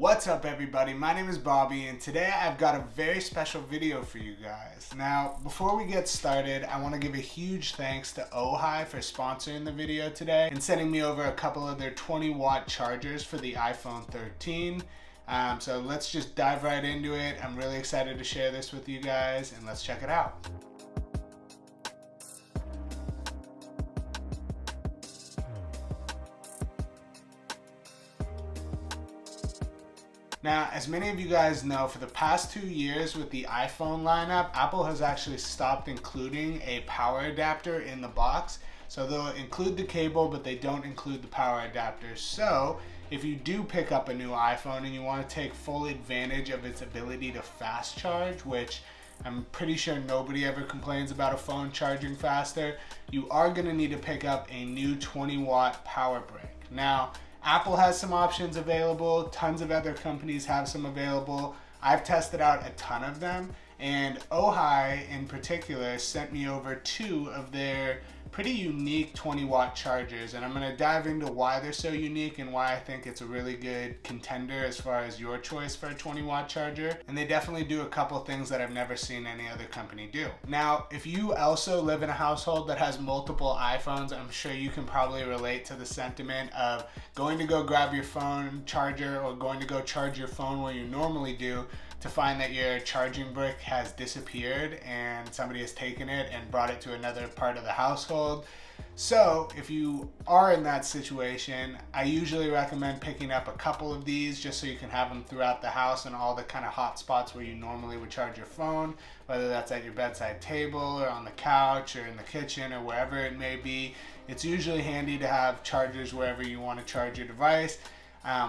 What's up everybody, my name is Bobby and today I've got a very special video for you guys. Now before we get started, I want to give a huge thanks to Aohi for sponsoring the video today and sending me over a couple of their 20-watt chargers for the iPhone 13. So let's just dive right into it. I'm really excited to share this with you guys and let's check it out. Now, as many of you guys know, for the past 2 years with the iPhone lineup, Apple has actually stopped including a power adapter in the box. So they'll include the cable, but they don't include the power adapter. So if you do pick up a new iPhone and you want to take full advantage of its ability to fast charge, which I'm pretty sure nobody ever complains about a phone charging faster, you are going to need to pick up a new 20-watt power brick. Now, Apple has some options available, tons of other companies have some available. I've tested out a ton of them, and Aohi in particular sent me over 2 of their pretty unique 20-watt chargers, and I'm going to dive into why they're so unique and why I think it's a really good contender as far as your choice for a 20-watt charger. And they definitely do a couple things that I've never seen any other company do. Now, if you also live in a household that has multiple iPhones, I'm sure you can probably relate to the sentiment of going to go grab your phone charger or going to go charge your phone where you normally do, to find that your charging brick has disappeared and somebody has taken it and brought it to another part of the household. So if you are in that situation, I usually recommend picking up a couple of these just so you can have them throughout the house and all the kind of hot spots where you normally would charge your phone, whether that's at your bedside table or on the couch or in the kitchen or wherever it may be. It's usually handy to have chargers wherever you want to charge your device.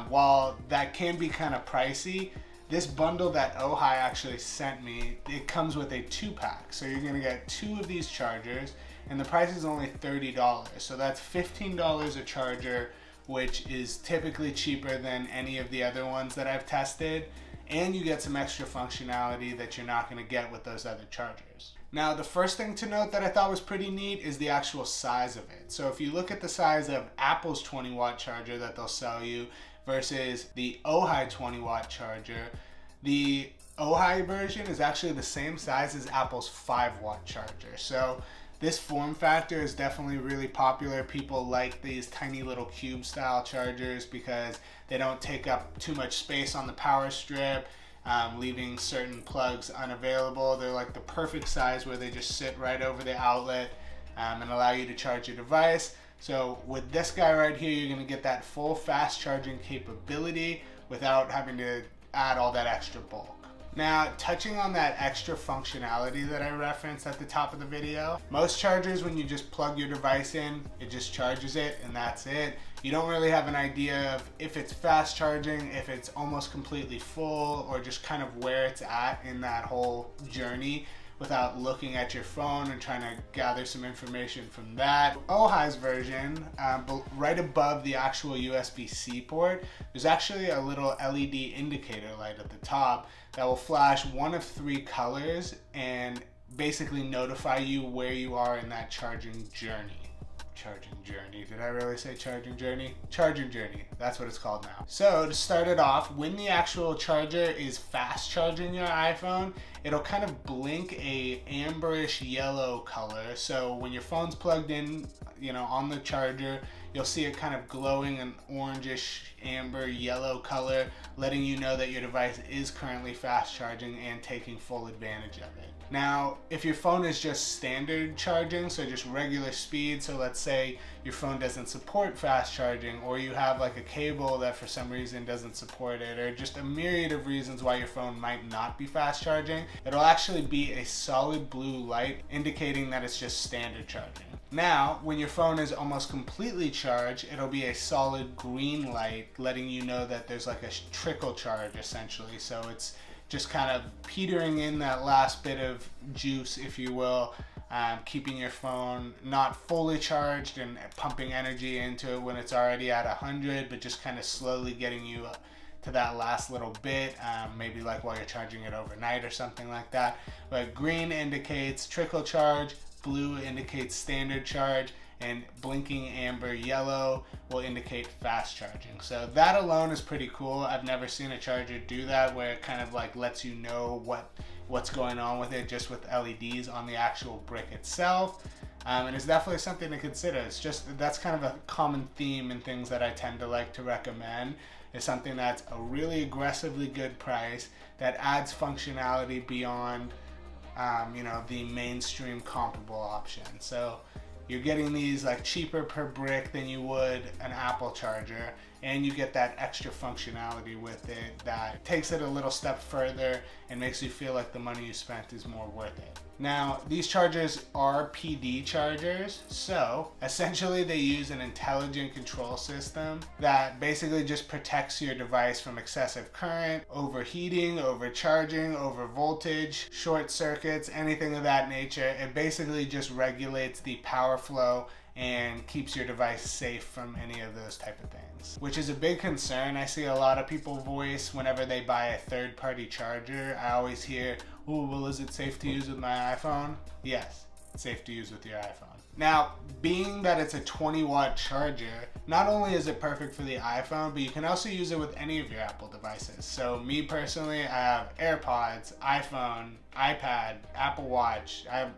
While that can be kind of pricey, this bundle that Aohi actually sent me, it comes with a 2-pack. So you're gonna get 2 of these chargers and the price is only $30. So that's $15 a charger, which is typically cheaper than any of the other ones that I've tested. And you get some extra functionality that you're not gonna get with those other chargers. Now, the first thing to note that I thought was pretty neat is the actual size of it. So if you look at the size of Apple's 20-watt charger that they'll sell you versus the Aohi 20-watt charger, the Aohi version is actually the same size as Apple's 5-watt charger. So this form factor is definitely really popular. People like these tiny little cube style chargers because they don't take up too much space on the power strip, leaving certain plugs unavailable. They're like the perfect size where they just sit right over the outlet and allow you to charge your device. So with this guy right here, you're gonna get that full fast charging capability without having to add all that extra bulk. Now, touching on that extra functionality that I referenced at the top of the video, most chargers, when you just plug your device in, it just charges it and that's it. You don't really have an idea of if it's fast charging, if it's almost completely full, or just kind of where it's at in that whole journey without looking at your phone and trying to gather some information from that. Aohi's version, right above the actual USB-C port, there's actually a little LED indicator light at the top that will flash one of 3 colors and basically notify you where you are in that charging journey. Charging journey. Did I really say charging journey? Charging journey. That's what it's called now. So to start it off, when the actual charger is fast charging your iPhone, it'll kind of blink a amberish yellow color. So when your phone's plugged in, on the charger, you'll see it kind of glowing an orangish amber yellow color, letting you know that your device is currently fast charging and taking full advantage of it. Now, if your phone is just standard charging, so just regular speed, so let's say your phone doesn't support fast charging, or you have like a cable that for some reason doesn't support it, or just a myriad of reasons why your phone might not be fast charging, it'll actually be a solid blue light indicating that it's just standard charging. Now, when your phone is almost completely charged, it'll be a solid green light letting you know that there's like a trickle charge essentially. So it's just kind of petering in that last bit of juice, if you will, keeping your phone not fully charged and pumping energy into it when it's already at 100, but just kind of slowly getting you to that last little bit, maybe like while you're charging it overnight or something like that. But green indicates trickle charge, blue indicates standard charge, and blinking amber yellow will indicate fast charging. So that alone is pretty cool. I've never seen a charger do that, where it kind of like lets you know what's going on with it just with LEDs on the actual brick itself. And it's definitely something to consider. It's just, that's kind of a common theme in things that I tend to like to recommend, is something that's a really aggressively good price that adds functionality beyond the mainstream comparable option. So you're getting these like cheaper per brick than you would an Apple charger, and you get that extra functionality with it that takes it a little step further and makes you feel like the money you spent is more worth it. Now, these chargers are PD chargers, so essentially they use an intelligent control system that basically just protects your device from excessive current, overheating, overcharging, over voltage, short circuits, anything of that nature. It basically just regulates the power flow and keeps your device safe from any of those type of things, which is a big concern I see a lot of people voice whenever they buy a third-party charger. I always hear, oh, well, is it safe to use with my iPhone? Yes, it's safe to use with your iPhone. Now, being that it's a 20-watt charger, not only is it perfect for the iPhone, but you can also use it with any of your Apple devices. So me personally, I have AirPods, iPhone, iPad, Apple Watch. I have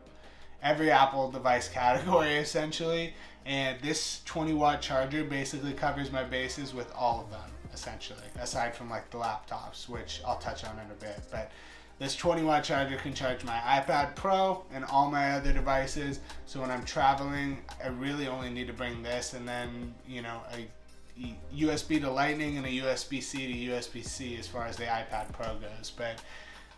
every Apple device category essentially, and this 20-watt charger basically covers my bases with all of them essentially, aside from like the laptops, which I'll touch on in a bit. But this 20-watt charger can charge my iPad Pro and all my other devices. So when I'm traveling, I really only need to bring this, and then a USB to Lightning and a USB-C to USB-C as far as the iPad Pro goes. But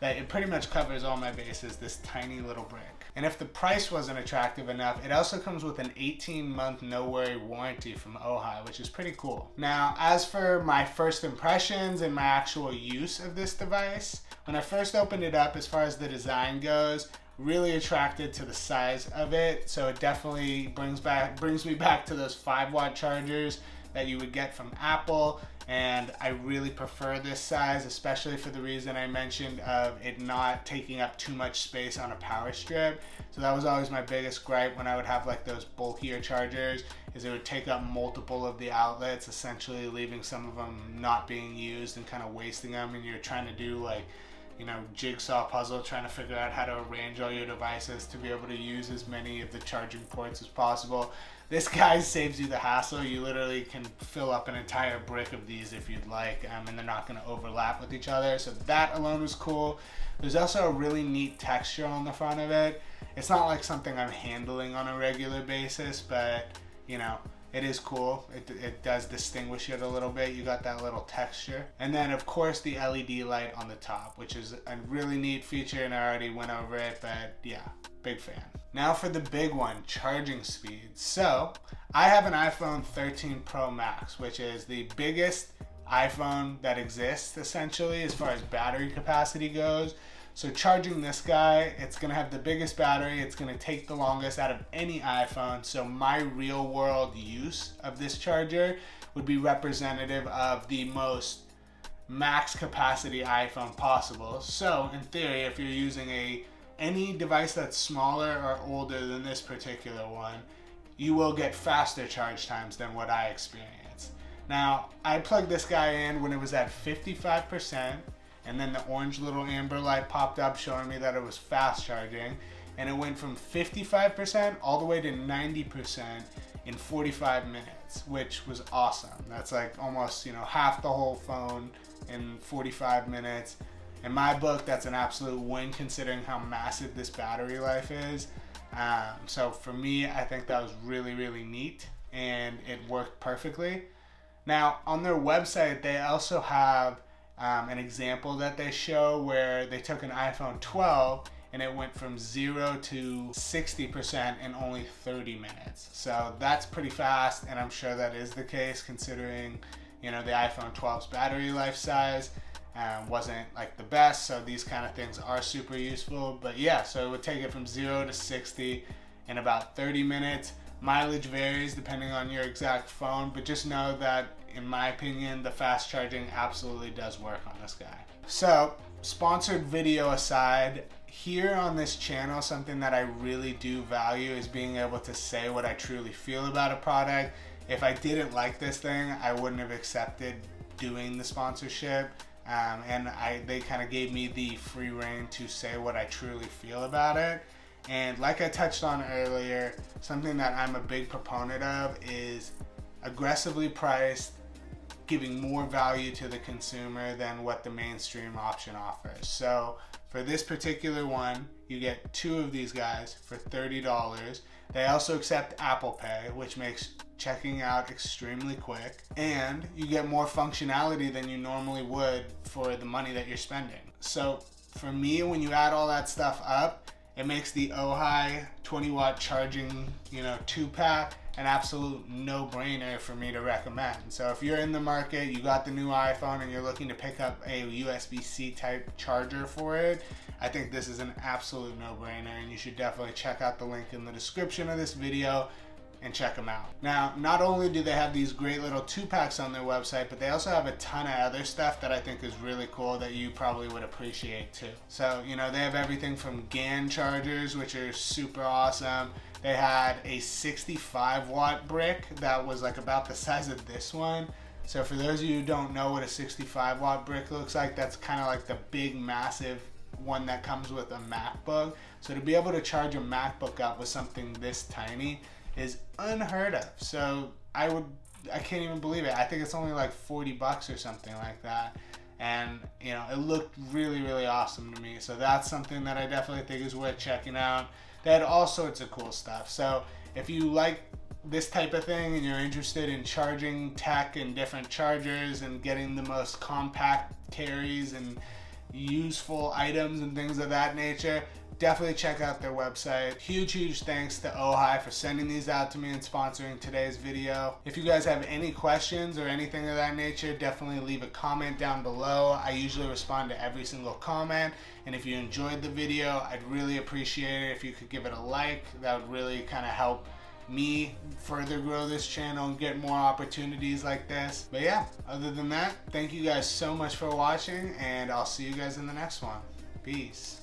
it pretty much covers all my bases, this tiny little brick. And if the price wasn't attractive enough, it also comes with an 18-month no-worry warranty from Aohi, which is pretty cool. Now, as for my first impressions and my actual use of this device, when I first opened it up, as far as the design goes, really attracted to the size of it. So it definitely brings me back to those 5-watt chargers that you would get from Apple, and I really prefer this size, especially for the reason I mentioned of it not taking up too much space on a power strip. So that was always my biggest gripe when I would have like those bulkier chargers, is it would take up multiple of the outlets, essentially leaving some of them not being used and kind of wasting them, and you're trying to do like jigsaw puzzle, trying to figure out how to arrange all your devices to be able to use as many of the charging ports as possible. This guy saves you the hassle. You literally can fill up an entire brick of these if you'd like, and they're not going to overlap with each other. So that alone was cool. There's also a really neat texture on the front of it. It's not like something I'm handling on a regular basis, but it is cool. It does distinguish it a little bit. You got that little texture. And then of course the LED light on the top, which is a really neat feature, and I already went over it, but yeah, big fan. Now for the big one, charging speed. So I have an iPhone 13 Pro Max, which is the biggest iPhone that exists essentially as far as battery capacity goes. So charging this guy, it's gonna have the biggest battery, it's gonna take the longest out of any iPhone. So my real world use of this charger would be representative of the most max capacity iPhone possible. So in theory, if you're using any device that's smaller or older than this particular one, you will get faster charge times than what I experienced. Now, I plugged this guy in when it was at 55%, and then the orange little amber light popped up showing me that it was fast charging, and it went from 55% all the way to 90% in 45 minutes, which was awesome. That's like almost, half the whole phone in 45 minutes. In my book, that's an absolute win considering how massive this battery life is. So for me, I think that was really, really neat, and it worked perfectly. Now, on their website, they also have an example that they show where they took an iPhone 12 and it went from 0 to 60% in only 30 minutes. So that's pretty fast, and I'm sure that is the case considering, the iPhone 12's battery life size wasn't like the best. So these kind of things are super useful. But yeah, so it would take it from 0 to 60 in about 30 minutes. Mileage varies depending on your exact phone, but just know that in my opinion, the fast charging absolutely does work on this guy. So, sponsored video aside, here on this channel, something that I really do value is being able to say what I truly feel about a product. If I didn't like this thing, I wouldn't have accepted doing the sponsorship. And they kind of gave me the free rein to say what I truly feel about it. And like I touched on earlier, something that I'm a big proponent of is aggressively priced, giving more value to the consumer than what the mainstream option offers. So for this particular one, you get 2 of these guys for $30. They also accept Apple Pay, which makes checking out extremely quick, and you get more functionality than you normally would for the money that you're spending. So for me, when you add all that stuff up, it makes the Aohi 20-watt charging, 2-pack an absolute no-brainer for me to recommend. So if you're in the market, you got the new iPhone, and you're looking to pick up a USB-C type charger for it, I think this is an absolute no-brainer, and you should definitely check out the link in the description of this video and check them out. Now, not only do they have these great little 2-packs on their website, but they also have a ton of other stuff that I think is really cool that you probably would appreciate too. So, they have everything from GAN chargers, which are super awesome. They had a 65-watt brick that was like about the size of this one. So for those of you who don't know what a 65-watt brick looks like, that's kind of like the big, massive one that comes with a MacBook. So to be able to charge a MacBook up with something this tiny is unheard of. So I can't even believe it. I think it's only like $40 or something like that. And it looked really, really awesome to me. So that's something that I definitely think is worth checking out. They had all sorts of cool stuff. So if you like this type of thing and you're interested in charging tech and different chargers and getting the most compact carries and useful items and things of that nature, definitely check out their website. Huge thanks to Aohi for sending these out to me and sponsoring today's video. If you guys have any questions or anything of that nature, definitely leave a comment down below. I usually respond to every single comment, and if you enjoyed the video, I'd really appreciate it if you could give it a like. That would really kind of help me further grow this channel and get more opportunities like this. But yeah, other than that, thank you guys so much for watching, and I'll see you guys in the next one. Peace.